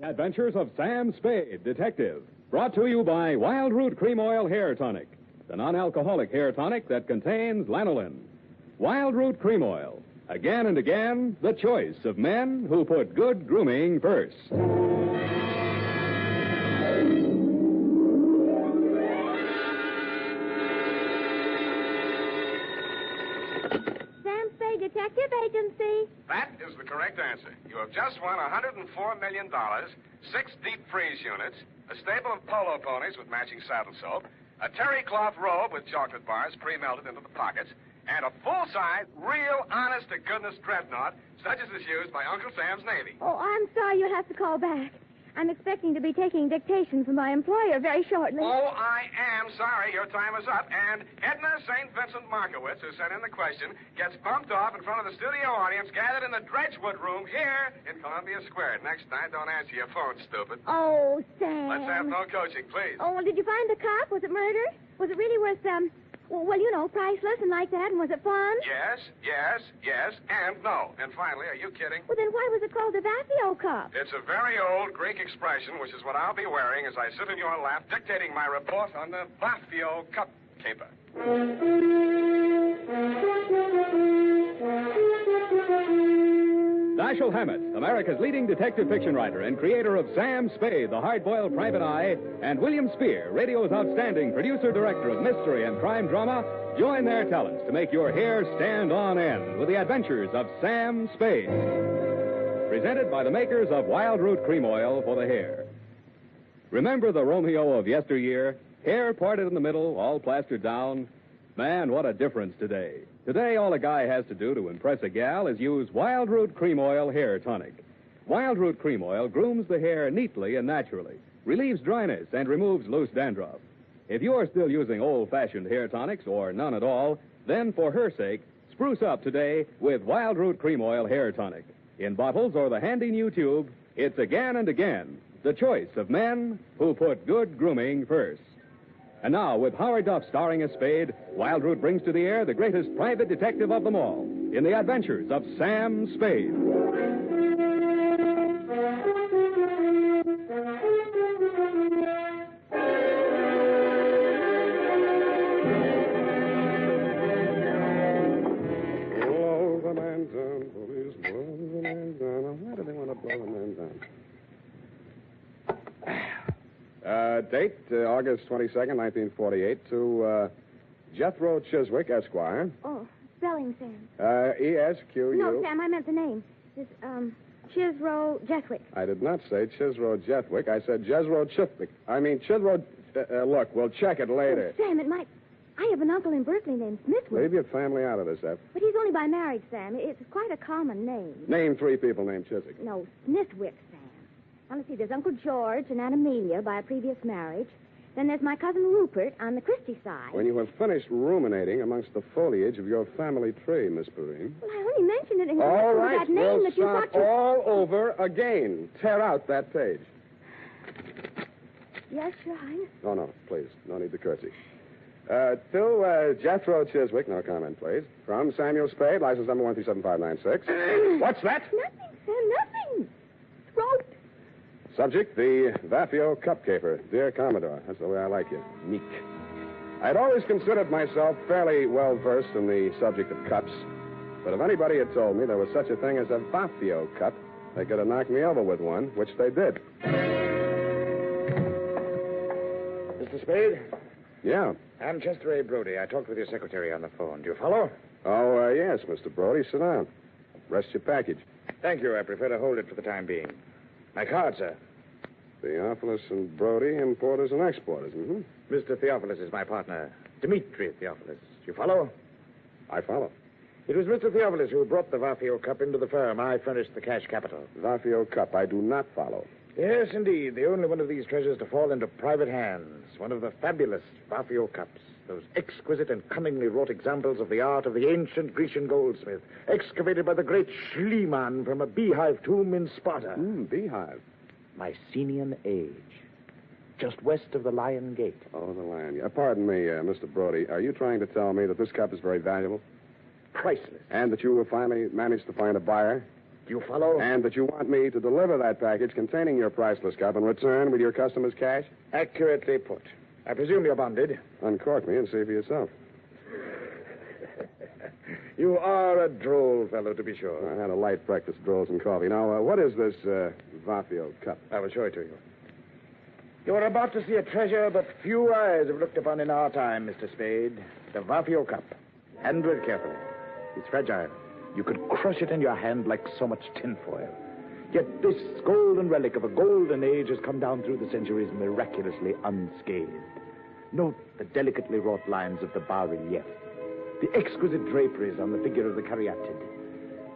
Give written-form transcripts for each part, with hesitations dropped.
Adventures of Sam Spade, Detective. Brought to you by Wild Root Cream Oil Hair Tonic, the non-alcoholic hair tonic that contains lanolin. Wild Root Cream Oil. Again and again, the choice of men who put good grooming first. Sam Spade Detective Agency. That is the correct answer. You have just won $104 million, 6 deep freeze units, a stable of polo ponies with matching saddle soap, a terry cloth robe with chocolate bars pre-melted into the pockets, and a full-size, real, honest-to-goodness dreadnought, such as is used by Uncle Sam's Navy. Oh, I'm sorry you'll have to call back. I'm expecting to be taking dictation from my employer very shortly. Oh, I am sorry. Your time is up. And Edna St. Vincent Markowitz, who sent in the question, gets bumped off in front of the studio audience gathered in the Dredgewood room here in Columbia Square. Next time, don't answer your phone, stupid. Oh, Sam. Let's have no coaching, please. Oh, well, did you find the cop? Was it murder? Was it really worth, well, you know, priceless and like that, and was it fun? Yes, and no. And finally, are you kidding? Well, then why was it called the Vaphio Cup? It's a very old Greek expression, which is what I'll be wearing as I sit in your lap dictating my report on the Vaphio Cup Caper. Dashiell Hammett, America's leading detective fiction writer and creator of Sam Spade, the hard-boiled private eye, and William Spear, radio's outstanding producer-director of mystery and crime drama, join their talents to make your hair stand on end with the adventures of Sam Spade. Presented by the makers of Wild Root Cream Oil for the hair. Remember the Romeo of yesteryear? Hair parted in the middle, all plastered down? Man, what a difference today. Today, all a guy has to do to impress a gal is use Wild Root Cream Oil Hair Tonic. Wild Root Cream Oil grooms the hair neatly and naturally, relieves dryness, and removes loose dandruff. If you're still using old-fashioned hair tonics or none at all, then for her sake, spruce up today with Wild Root Cream Oil Hair Tonic. In bottles or the handy new tube, it's again and again the choice of men who put good grooming first. And now, with Howard Duff starring as Spade, Wild Root brings to the air the greatest private detective of them all in the adventures of Sam Spade. Blow the man down, police, blow the man down. Why do they want to blow the man down? Date, August 22nd, 1948, to Jethro Chiswick, Esquire. Oh, spelling, Sam. E-S-Q-U. No, Sam, I meant the name. It's, Chisro Jethwick. I did not say Chisro Jethwick. I said Jethro Chithwick. I mean, Chisro... look, we'll check it later. Oh, Sam, it might... I have an uncle in Berkeley named Smithwick. Leave your family out of this, F. But he's only by marriage, Sam. It's quite a common name. Name 3 people named Chiswick. No, Smithwick, Sam. Now, let's see, there's Uncle George and Aunt Amelia by a previous marriage. Then there's my cousin Rupert on the Christie side. When you have finished ruminating amongst the foliage of your family tree, Miss Perrine. Well, I only mentioned it in All connection right, with that name we'll that you start thought you... all over again. Tear out that page. Yes, Your Highness. No, please. No need to curtsy. To Jethro Chiswick, no comment, please. From Samuel Spade, license number 137596. What's that? Nothing, Sam, nothing. Throat. Subject, the Vaphio Cup Caper. Dear Commodore, that's the way I like you. Meek. I'd always considered myself fairly well-versed in the subject of cups. But if anybody had told me there was such a thing as a Vaphio Cup, they could have knocked me over with one, which they did. Mr. Spade? Yeah. I'm Chester A. Brody. I talked with your secretary on the phone. Do you follow? Oh, yes, Mr. Brody. Sit down. Rest your package. Thank you. I prefer to hold it for the time being. My card, sir. Theophilus and Brody, importers and exporters. Mm-hmm. Mr. Theophilus is my partner. Dimitri Theophilus. Do you follow? I follow. It was Mr. Theophilus who brought the Vaphio Cup into the firm. I furnished the cash capital. Vaphio Cup. I do not follow. Yes, indeed. The only one of these treasures to fall into private hands. One of the fabulous Vaphio Cups. Those exquisite and cunningly wrought examples of the art of the ancient Grecian goldsmith, excavated by the great Schliemann from a beehive tomb in Sparta. Beehive. Mycenaean age. Just west of the Lion Gate. Oh, the Lion Gate. Pardon me, Mr. Brody. Are you trying to tell me that this cup is very valuable? Priceless. And that you will finally manage to find a buyer? Do you follow? And that you want me to deliver that package containing your priceless cup and return with your customer's cash? Accurately put. I presume you're bonded. Uncork me and see for yourself. You are a droll fellow, to be sure. I had a light breakfast, drolls and coffee. Now, what is this Vaphio Cup? I will show it to you. You are about to see a treasure but few eyes have looked upon in our time, Mr. Spade. The Vaphio Cup. Handle it carefully. It's fragile. You could crush it in your hand like so much tinfoil. Yet this golden relic of a golden age has come down through the centuries miraculously unscathed. Note the delicately wrought lines of the bas-relief, the exquisite draperies on the figure of the caryatid,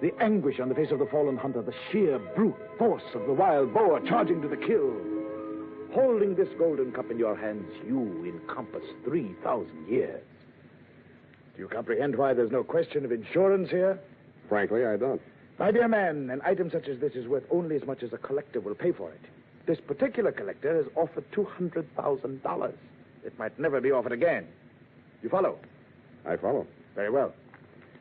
the anguish on the face of the fallen hunter, the sheer brute force of the wild boar charging to the kill. Holding this golden cup in your hands, you encompass 3,000 years. Do you comprehend why there's no question of insurance here? Frankly, I don't. My dear man, an item such as this is worth only as much as a collector will pay for it. This particular collector has offered $200,000. It might never be offered again. You follow? I follow. Very well.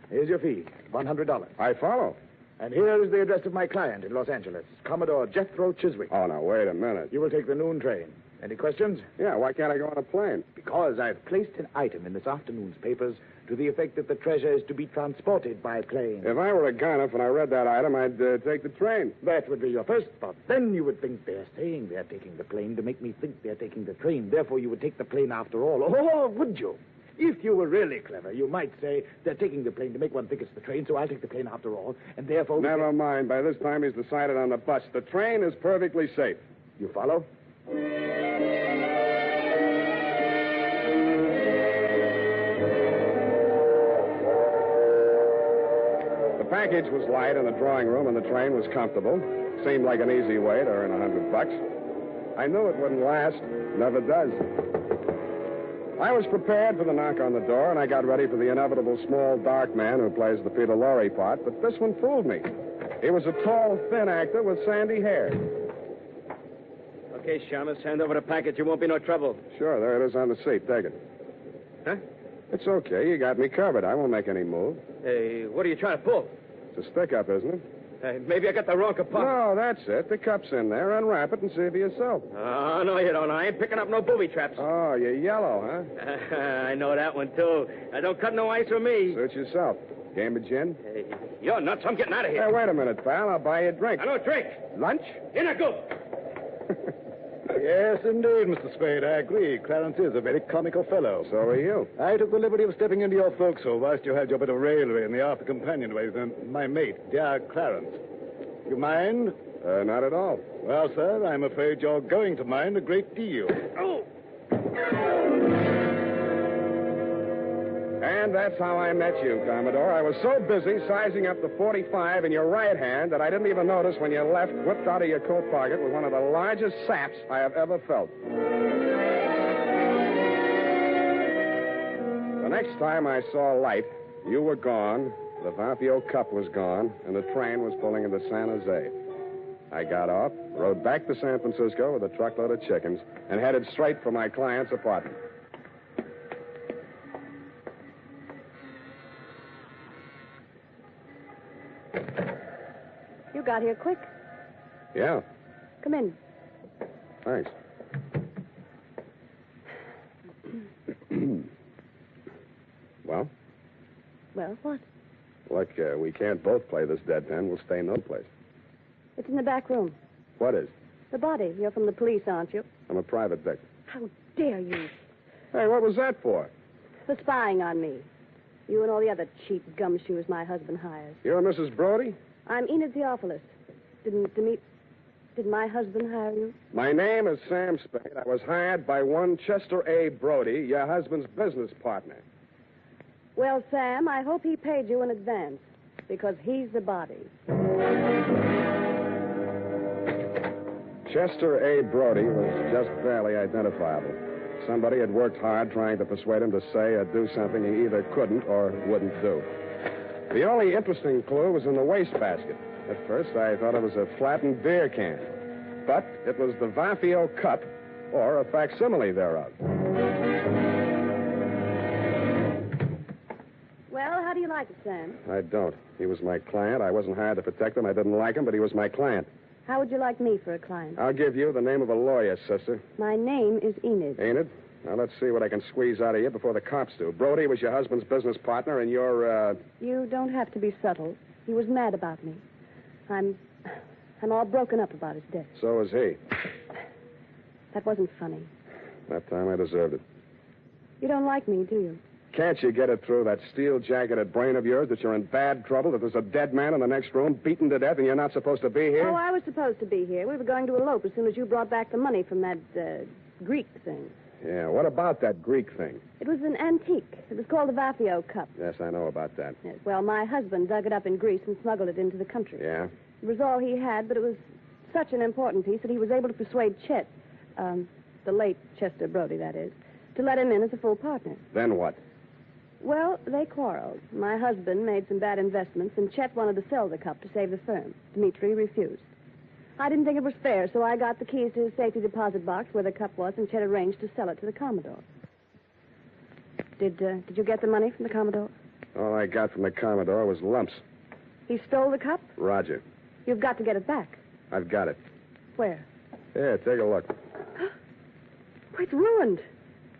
Here's your fee, $100. I follow. And here is the address of my client in Los Angeles, Commodore Jethro Chiswick. Oh, now, wait a minute. You will take the noon train. Any questions? Yeah, why can't I go on a plane? Because I've placed an item in this afternoon's papers to the effect that the treasure is to be transported by plane. If I were a gun and I read that item, I'd take the train. That would be your first thought. Then you would think they're saying they're taking the plane to make me think they're taking the train. Therefore, you would take the plane after all. Oh, would you? If you were really clever, you might say they're taking the plane to make one think it's the train, so I'll take the plane after all, and therefore... Never mind. By this time, he's decided on the bus. The train is perfectly safe. You follow? The package was light in the drawing room, and the train was comfortable. Seemed like an easy way to earn $100. I knew it wouldn't last. Never does. I was prepared for the knock on the door, and I got ready for the inevitable small, dark man who plays the Peter Lorre part, but this one fooled me. He was a tall, thin actor with sandy hair. Okay, Shamus, hand over the package. It won't be no trouble. Sure, there it is on the seat. Take it. Huh? It's okay. You got me covered. I won't make any move. Hey, what are you trying to pull? It's a stick-up, isn't it? Hey, maybe I got the wrong compartment. No, that's it. The cup's in there. Unwrap it and see for yourself. Oh, no, you don't. I ain't picking up no booby traps. Oh, you're yellow, huh? I know that one, too. Don't cut no ice for me. Suit yourself. Game of gin? Hey, you're nuts. I'm getting out of Hey, here. wait a minute, pal. I'll buy you a drink. I don't drink. Lunch? In I go. Yes, indeed, Mr. Spade. I agree. Clarence is a very comical fellow. So are you. I took the liberty of stepping into your forecastle whilst you had your bit of railway in the after companionway with my mate, dear Clarence. You mind? Not at all. Well, sir, I'm afraid you're going to mind a great deal. Oh. And that's how I met you, Commodore. I was so busy sizing up the .45 in your right hand that I didn't even notice when you left, whipped out of your coat pocket with one of the largest saps I have ever felt. The next time I saw light, you were gone, the Vaphio Cup was gone, and the train was pulling into San Jose. I got off, rode back to San Francisco with a truckload of chickens, and headed straight for my client's apartment. You got here quick. Yeah, Come in. thanks. Well? Well, what? Look, we can't both play this deadpan. We'll stay no place. It's in the back room. What is? The body. You're from the police, aren't you? I'm a private detective. How dare you? Hey, what was that for? For spying on me. You and all the other cheap gumshoes my husband hires. You're Mrs. Brody? I'm Enid Theophilus. Did my husband hire you? My name is Sam Spade. I was hired by one Chester A. Brody, your husband's business partner. Well, Sam, I hope he paid you in advance, because he's the body. Chester A. Brody was just barely identifiable. Somebody had worked hard trying to persuade him to say or do something he either couldn't or wouldn't do. The only interesting clue was in the wastebasket. At first, I thought it was a flattened beer can. But it was the Vaphio Cup, or a facsimile thereof. Well, how do you like it, Sam? I don't. He was my client. I wasn't hired to protect him. I didn't like him, but he was my client. How would you like me for a client? I'll give you the name of a lawyer, sister. My name is Enid. Ain't it? Now, let's see what I can squeeze out of you before the cops do. Brody was your husband's business partner, and you're, You don't have to be subtle. He was mad about me. I'm all broken up about his death. So is he. That wasn't funny. That time I deserved it. You don't like me, do you? Can't you get it through that steel-jacketed brain of yours that you're in bad trouble, that there's a dead man in the next room, beaten to death, and you're not supposed to be here? Oh, I was supposed to be here. We were going to elope as soon as you brought back the money from that, Greek thing. Yeah, what about that Greek thing? It was an antique. It was called the Vaphio Cup. Yes, I know about that. Yes, well, my husband dug it up in Greece and smuggled it into the country. Yeah? It was all he had, but it was such an important piece that he was able to persuade Chet, the late Chester Brody, that is, to let him in as a full partner. Then what? Well, they quarreled. My husband made some bad investments, and Chet wanted to sell the cup to save the firm. Dmitri refused. I didn't think it was fair, so I got the keys to his safety deposit box where the cup was, and Chet arranged to sell it to the Commodore. Did you get the money from the Commodore? All I got from the Commodore was lumps. He stole the cup? Roger. You've got to get it back. I've got it. Where? Here, take a look. Oh, it's ruined.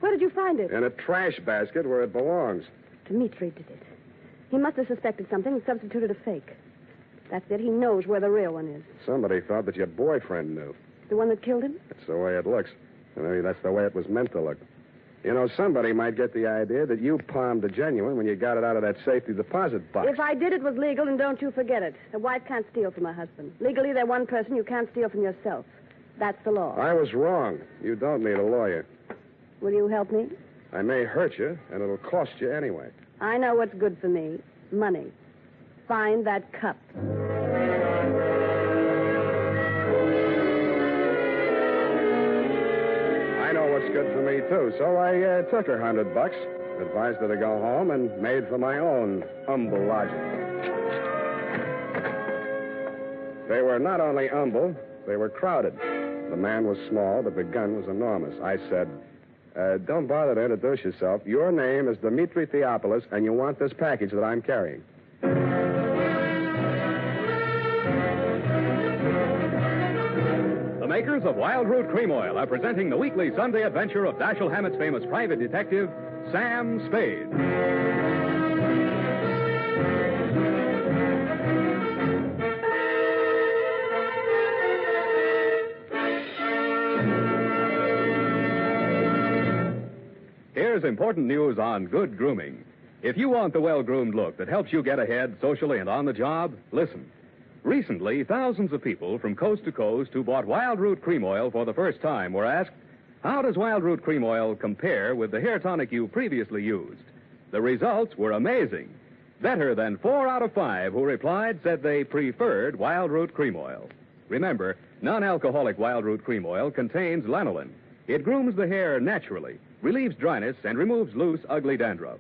Where did you find it? In a trash basket where it belongs. Dmitri did it. He must have suspected something and substituted a fake. That's it. He knows where the real one is. Somebody thought that your boyfriend knew. The one that killed him? That's the way it looks. And maybe that's the way it was meant to look. You know, somebody might get the idea that you palmed the genuine when you got it out of that safety deposit box. If I did, it was legal, and don't you forget it. A wife can't steal from her husband. Legally, they're one person. You can't steal from yourself. That's the law. I was wrong. You don't need a lawyer. Will you help me? I may hurt you, and it'll cost you anyway. I know what's good for me. Money. Find that cup. I know what's good for me, too, so I took her $100, advised her to go home, and made for my own humble lodging. They were not only humble, they were crowded. The man was small, but the gun was enormous. I said, don't bother to introduce yourself. Your name is Dmitri Theopolis, and you want this package that I'm carrying. The makers of Wild Root Cream Oil are presenting the weekly Sunday adventure of Dashiell Hammett's famous private detective, Sam Spade. Here's important news on good grooming. If you want the well-groomed look that helps you get ahead socially and on the job, listen. Recently, thousands of people from coast to coast who bought Wild Root Cream Oil for the first time were asked, how does Wild Root Cream Oil compare with the hair tonic you previously used? The results were amazing. Better than 4 out of 5 who replied said they preferred Wild Root Cream Oil. Remember, non-alcoholic Wild Root Cream Oil contains lanolin. It grooms the hair naturally, relieves dryness, and removes loose, ugly dandruff.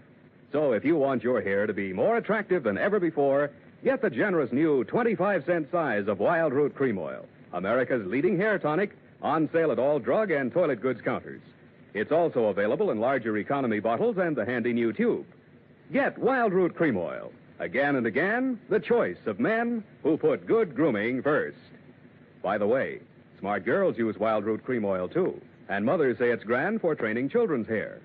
So if you want your hair to be more attractive than ever before, get the generous new 25-cent size of Wild Root Cream Oil, America's leading hair tonic, on sale at all drug and toilet goods counters. It's also available in larger economy bottles and the handy new tube. Get Wild Root Cream Oil. Again and again, the choice of men who put good grooming first. By the way, smart girls use Wild Root Cream Oil, too. And mothers say it's grand for training children's hair.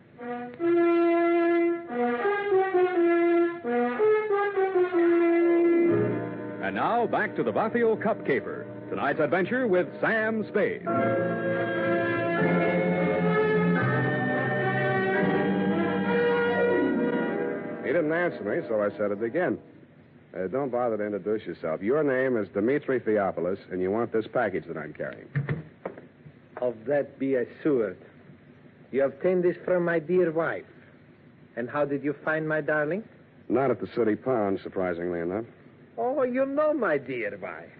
And now, back to the Vaphio Cup Caper. Tonight's adventure with Sam Spade. He didn't answer me, so I said it again. Don't bother to introduce yourself. Your name is Dmitri Theopolis, and you want this package that I'm carrying. Of that be assured. You obtained this from my dear wife. And how did you find my darling? Not at the city pond, surprisingly enough. Oh, you know my dear wife.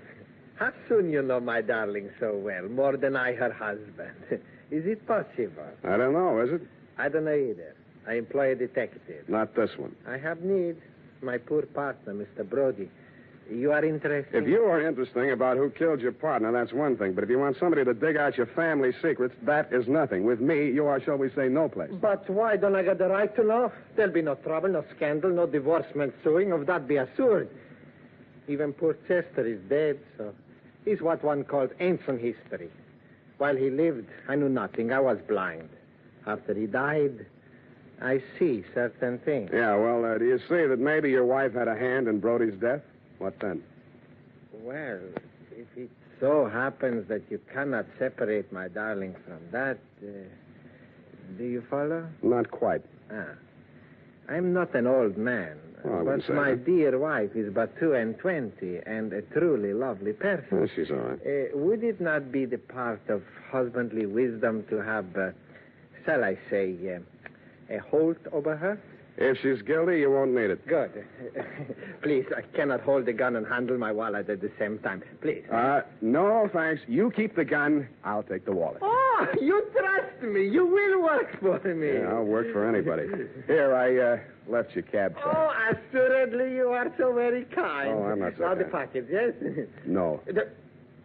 How soon you know my darling so well, more than I, her husband? Is it possible? I don't know, is it? I don't know either. I employ a detective. Not this one. I have need. My poor partner, Mr. Brody. You are interested? If you are interesting about who killed your partner, that's one thing. But if you want somebody to dig out your family secrets, that is nothing. With me, you are, shall we say, no place. But why don't I get the right to know? There'll be no trouble, no scandal, no divorcement suing. Of that be assured. Even poor Chester is dead, so he's what one calls ancient history. While he lived, I knew nothing. I was blind. After he died, I see certain things. Yeah, well, do you see that maybe your wife had a hand in Brody's death? What then? Well, if it so happens that you cannot separate my darling from that, do you follow? Not quite. I'm not an old man, Well, but my dear wife is but 22 and a truly lovely person. Yeah, she's all right. Would it not be the part of husbandly wisdom to have, shall I say, a hold over her? If she's guilty, you won't need it. Good. Please, I cannot hold the gun and handle my wallet at the same time. Please. No, thanks. You keep the gun. I'll take the wallet. Oh, you trust me. You will work for me. Yeah, I'll work for anybody. Here, I left your cab fare. Oh, assuredly, you are so very kind. Oh, I'm not so Now kind. the package, yes? No.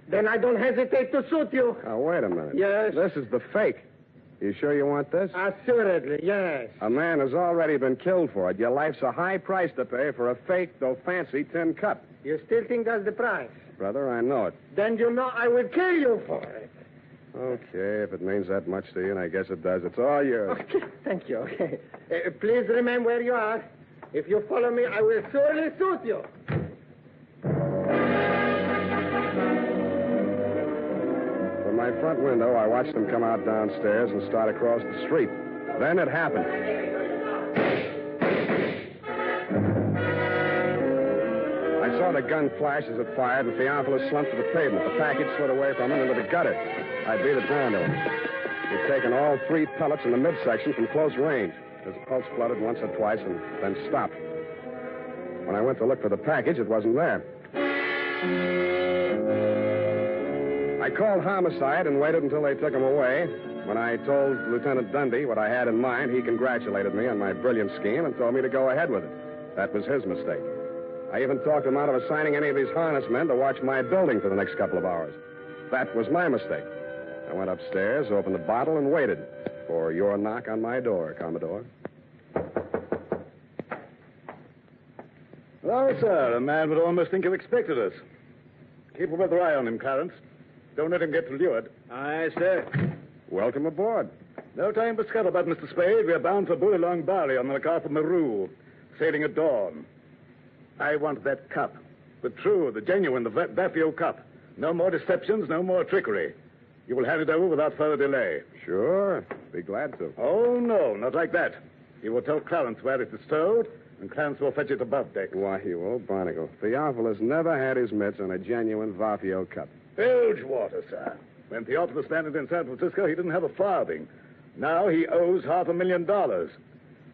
Then I don't hesitate to suit you. Now, wait a minute. Yes? This is the fake. You sure you want this? Assuredly, yes. A man has already been killed for it. Your life's a high price to pay for a fake, though fancy, tin cup. You still think that's the price? Brother, I know it. Then you know I will kill you for it. Okay, if it means that much to you, and I guess it does, it's all yours. Okay, thank you. Okay. Please remain where you are. If you follow me, I will surely suit you. From my front window, I watched them come out downstairs and start across the street. Then it happened. I saw the gun flash as it fired, and Theophilus slumped to the pavement. The package slid away from him into the gutter. I beat it down to him. He'd taken all 3 pellets in the midsection from close range. His pulse fluttered once or twice and then stopped. When I went to look for the package, it wasn't there. I called homicide and waited until they took him away. When I told Lieutenant Dundee what I had in mind, he congratulated me on my brilliant scheme and told me to go ahead with it. That was his mistake. I even talked him out of assigning any of his harness men to watch my building for the next couple of hours. That was my mistake. I went upstairs, opened the bottle, and waited for your knock on my door, Commodore. Well, sir, a man would almost think you expected us. Keep a weather eye on him, Clarence. Don't let him get lured. Aye, sir. Welcome aboard. No time for scuttlebutt, Mr. Spade. We are bound for Bullylong Bali on the lookout for Maru, sailing at dawn. I want that cup. The true, the genuine, the Vaphio Cup. No more deceptions, no more trickery. You will hand it over without further delay. Sure. Be glad to. Oh, no, not like that. You will tell Clarence where it is stowed, and Clarence will fetch it above deck. Why, you old barnacle. Theophilus never had his mitts on a genuine Vaphio Cup. Bilge water, sir. When Theophilus landed in San Francisco, he didn't have a farthing. Now he owes $500,000.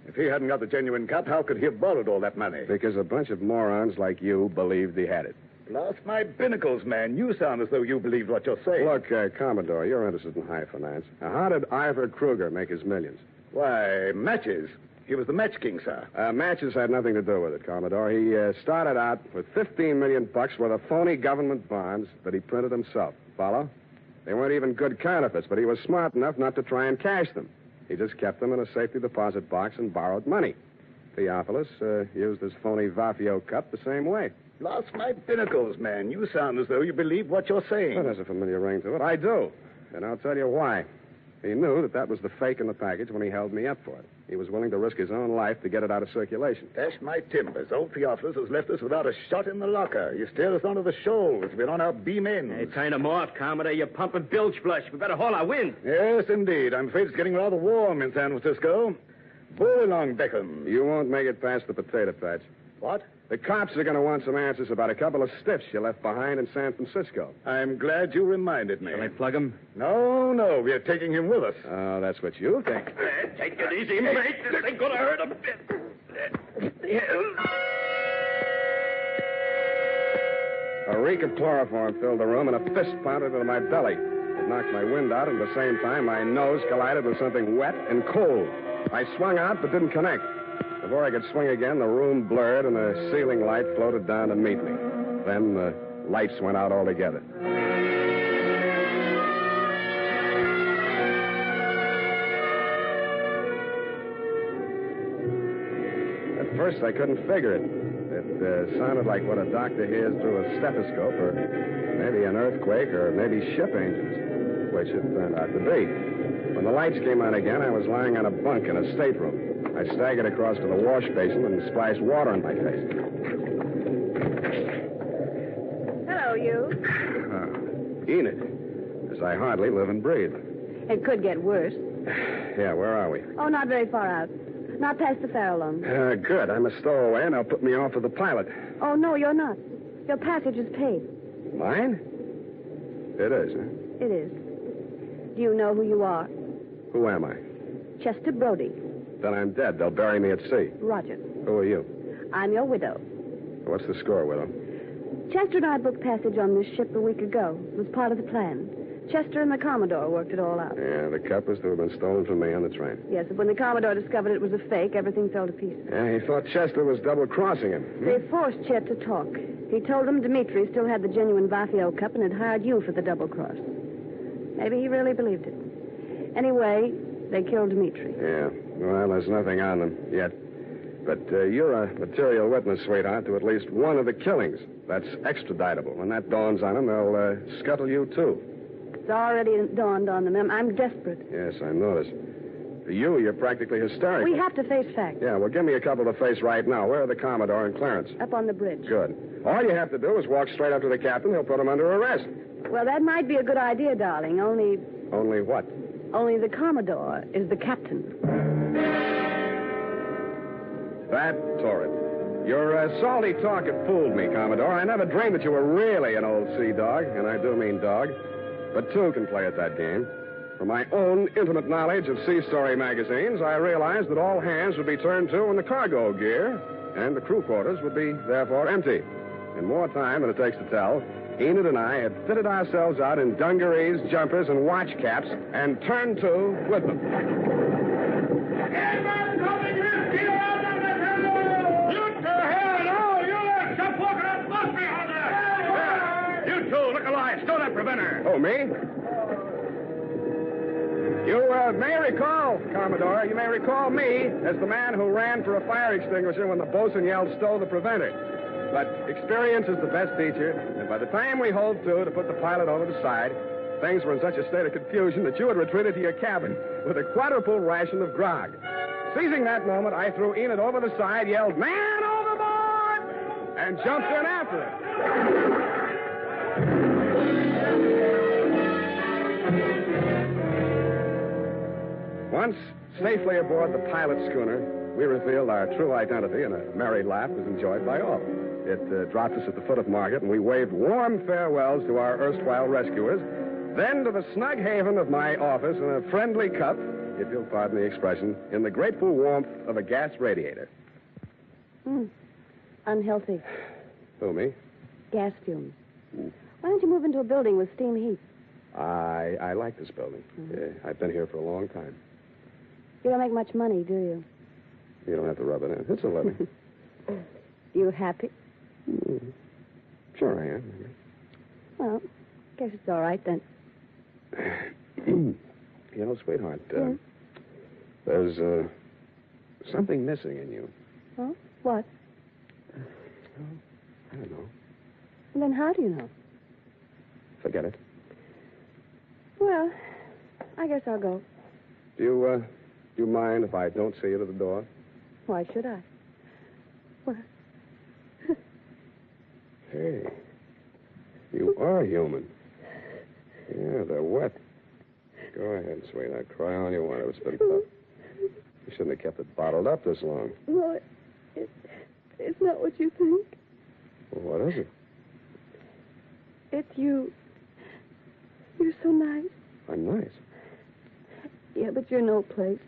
If he hadn't got the genuine cup, how could he have borrowed all that money? Because a bunch of morons like you believed he had it. Blast my binnacles, man. You sound as though you believed what you're saying. Look, Commodore, you're interested in high finance. Now, how did Ivor Kruger make his millions? Why, matches. He was the match king, sir. Matches had nothing to do with it, Commodore. He started out with $15 million worth of phony government bonds that he printed himself. Follow? They weren't even good counterfeits, but he was smart enough not to try and cash them. He just kept them in a safety deposit box and borrowed money. Theophilus used his phony Vaphio Cup the same way. Blast my binnacles, man. You sound as though you believe what you're saying. Well, there's a familiar ring to it. I do. And I'll tell you why. He knew that was the fake in the package when he held me up for it. He was willing to risk his own life to get it out of circulation. Dash my timbers. Old Theophilus has left us without a shot in the locker. You steer us onto the shoals. We're on our beam ends. Hey, turn him off, Commodore. You're pumping bilge flush. We better haul our wind. Yes, indeed. I'm afraid it's getting rather warm in San Francisco. Bull along, Beckham. You won't make it past the potato patch. What? The cops are going to want some answers about a couple of stiffs you left behind in San Francisco. I'm glad you reminded me. Shall I plug him? No, we're taking him with us. Oh, that's what you think. Take it easy, mate. This ain't gonna hurt a bit. A reek of chloroform filled the room, and a fist pounded into my belly. It knocked my wind out, and at the same time, my nose collided with something wet and cold. I swung out, but didn't connect. Before I could swing again, the room blurred, and a ceiling light floated down to meet me. Then the lights went out altogether. At first, I couldn't figure it. It sounded like what a doctor hears through a stethoscope, or maybe an earthquake, or maybe ship engines, which it turned out to be. When the lights came on again, I was lying on a bunk in a stateroom. I staggered across to the wash basin and splashed water on my face. Hello, you. Enid, as I hardly live and breathe. It could get worse. Yeah, where are we? Oh, not very far out. Not past the Farallon. Good. I'm a stowaway, and they'll put me off with the pilot. Oh, no, you're not. Your passage is paid. Mine? It is, huh? It is. Do you know who you are? Who am I? Chester Brody. Then I'm dead. They'll bury me at sea. Roger. Who are you? I'm your widow. What's the score, widow? Chester and I booked passage on this ship a week ago. It was part of the plan. Chester and the Commodore worked it all out. Yeah, the cup was to have been stolen from me on the train. Yes, but when the Commodore discovered it was a fake, everything fell to pieces. Yeah, he thought Chester was double-crossing him. They forced Chet to talk. He told them Dmitri still had the genuine Vaphio Cup and had hired you for the double cross. Maybe he really believed it. Anyway, they killed Dmitri. Yeah, well, there's nothing on them yet. But you're a material witness, sweetheart, to at least one of the killings. That's extraditable. When that dawns on them, they'll scuttle you, too. It's already dawned on them. I'm desperate. Yes, I noticed. For you, you're practically hysterical. We have to face facts. Yeah, well, give me a couple to face right now. Where are the Commodore and Clarence? Up on the bridge. Good. All you have to do is walk straight up to the captain. He'll put him under arrest. Well, that might be a good idea, darling. Only what? Only the Commodore is the captain. That torrid. Your salty talk had fooled me, Commodore. I never dreamed that you were really an old sea dog, and I do mean dog. But two can play at that game. From my own intimate knowledge of sea story magazines, I realized that all hands would be turned to in the cargo gear, and the crew quarters would be, therefore, empty. In more time than it takes to tell, Enid and I had fitted ourselves out in dungarees, jumpers, and watch caps, and turned to with them. You two, look alive. Stow that preventer. Oh, me? You may recall, Commodore, you may recall me as the man who ran for a fire extinguisher when the bosun yelled, stow the preventer. But experience is the best teacher, and by the time we hove to put the pilot over the side, things were in such a state of confusion that you had retreated to your cabin with a quadruple ration of grog. Seizing that moment, I threw Enid over the side, yelled, man overboard, and jumped in after her. Once safely aboard the pilot schooner, we revealed our true identity, and a merry laugh was enjoyed by all. It dropped us at the foot of Market, and we waved warm farewells to our erstwhile rescuers, then to the snug haven of my office in a friendly cup, if you'll pardon the expression, in the grateful warmth of a gas radiator. Unhealthy. Who, me? Gas fumes. Why don't you move into a building with steam heat? I like this building. I've been here for a long time. You don't make much money, do you? You don't have to rub it in. It's a living. You happy? Sure I am. Well, guess it's all right then. You know, sweetheart, there's something missing in you. Oh? What? I don't know. Well, then how do you know? Forget it. Well, I guess I'll go. Do you mind if I don't see you to the door? Why should I? What? Hey, you are human. Yeah, they're wet. Go ahead, sweetheart. Cry all you want. It's been tough. You shouldn't have kept it bottled up this long. Well, it's not what you think. Well, what is it? It's you. You're so nice. I'm nice. Yeah, but you're no place.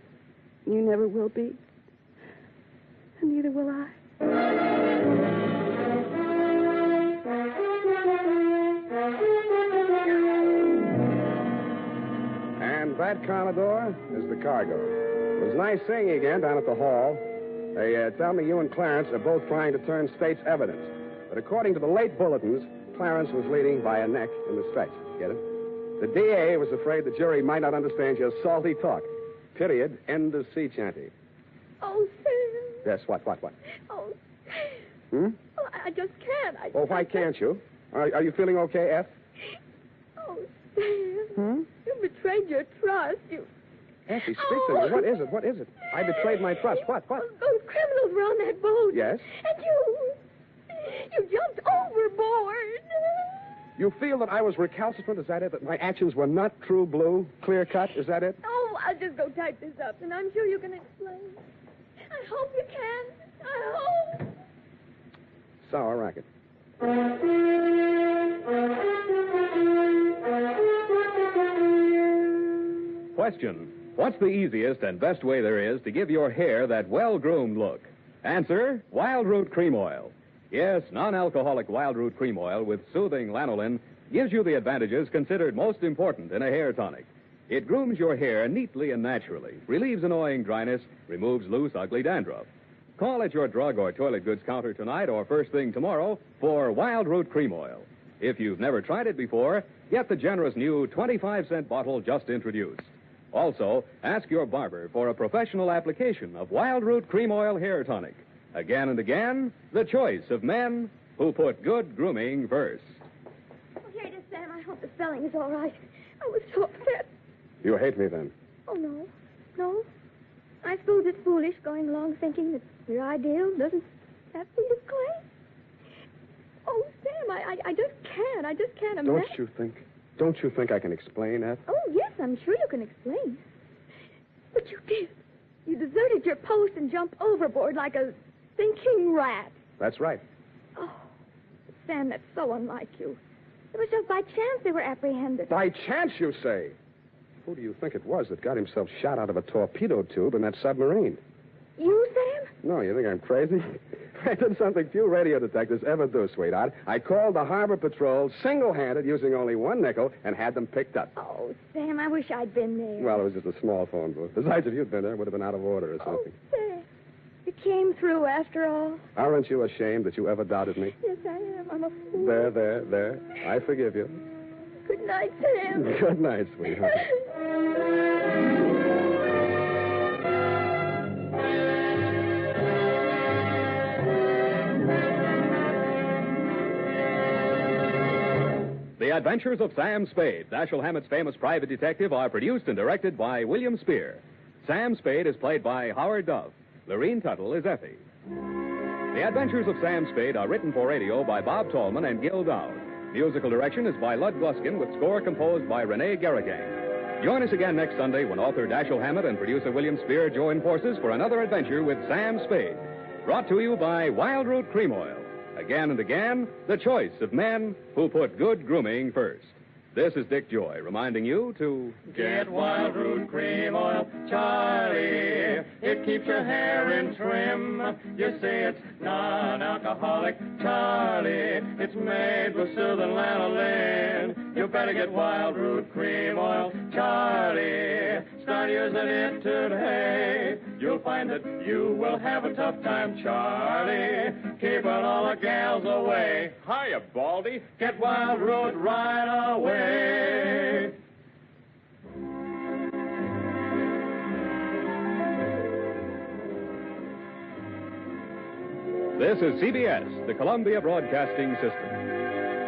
You never will be. And neither will I. And that, Commodore, is the cargo. It was nice seeing you again down at the hall. They tell me you and Clarence are both trying to turn state's evidence. But according to the late bulletins, Clarence was leading by a neck in the stretch. Get it? The DA was afraid the jury might not understand your salty talk. Period. End of sea chanty. Oh, Sam. Yes, what? Oh, Hmm? oh, I just can't. Oh, why can't you? Are you feeling okay, F? Oh, Sam. Hmm? You betrayed your trust. You... Effie, speak to me. What is it? What is it? I betrayed my trust. What? Those criminals were on that boat. Yes? And you jumped overboard. You feel that I was recalcitrant? Is that it? That my actions were not true blue, clear cut? Is that it? Oh, I'll just go type this up, and I'm sure you can explain. I hope you can. I hope. Sour racket. Question. What's the easiest and best way there is to give your hair that well-groomed look? Answer, Wild Root Cream Oil. Yes, non-alcoholic Wild Root Cream Oil with soothing lanolin gives you the advantages considered most important in a hair tonic. It grooms your hair neatly and naturally, relieves annoying dryness, removes loose, ugly dandruff. Call at your drug or toilet goods counter tonight or first thing tomorrow for Wild Root Cream Oil. If you've never tried it before, get the generous new 25-cent bottle just introduced. Also, ask your barber for a professional application of Wild Root Cream Oil Hair Tonic. Again and again, the choice of men who put good grooming first. Oh, here it is, Sam. I hope the spelling is all right. I was so upset. You hate me then? Oh, no. No. I suppose it's foolish going along thinking that your ideal doesn't have to be claim. Oh, Sam, I just can't. I just can't imagine. Don't you think I can explain that? Oh, yes, I'm sure you can explain. But you did. You deserted your post and jumped overboard like a thinking rat. That's right. Oh, Sam, that's so unlike you. It was just by chance they were apprehended. By chance, you say? Who do you think it was that got himself shot out of a torpedo tube in that submarine? You, Sam? No, you think I'm crazy? I did something few radio detectives ever do, sweetheart. I called the Harbor Patrol single-handed using only one nickel and had them picked up. Oh, Sam, I wish I'd been there. Well, it was just a small phone booth. Besides, if you'd been there, it would have been out of order or something. Oh, Sam, you came through after all. Aren't you ashamed that you ever doubted me? Yes, I am. I'm a fool. There. I forgive you. Good night, Sam. Good night, sweetheart. The Adventures of Sam Spade, Dashiell Hammett's famous private detective, are produced and directed by William Spear. Sam Spade is played by Howard Duff. Lorene Tuttle is Effie. The Adventures of Sam Spade are written for radio by Bob Tallman and Gil Dowd. Musical direction is by Lud Gluskin with score composed by Renee Garrigang. Join us again next Sunday when author Dashiell Hammett and producer William Spear join forces for another adventure with Sam Spade. Brought to you by Wild Root Cream Oil. Again and again, the choice of men who put good grooming first. This is Dick Joy reminding you to Get Wild Root Cream Oil, Charlie. It keeps your hair in trim. You say it's non-alcoholic, Charlie. It's made with soothing lanolin. You better get Wild Root Cream Oil, Charlie. Start using it today. You'll find that you will have a tough time, Charlie. Keeping all the gals away. Hiya, Baldy. Get Wild Root right away. This is CBS, the Columbia Broadcasting System.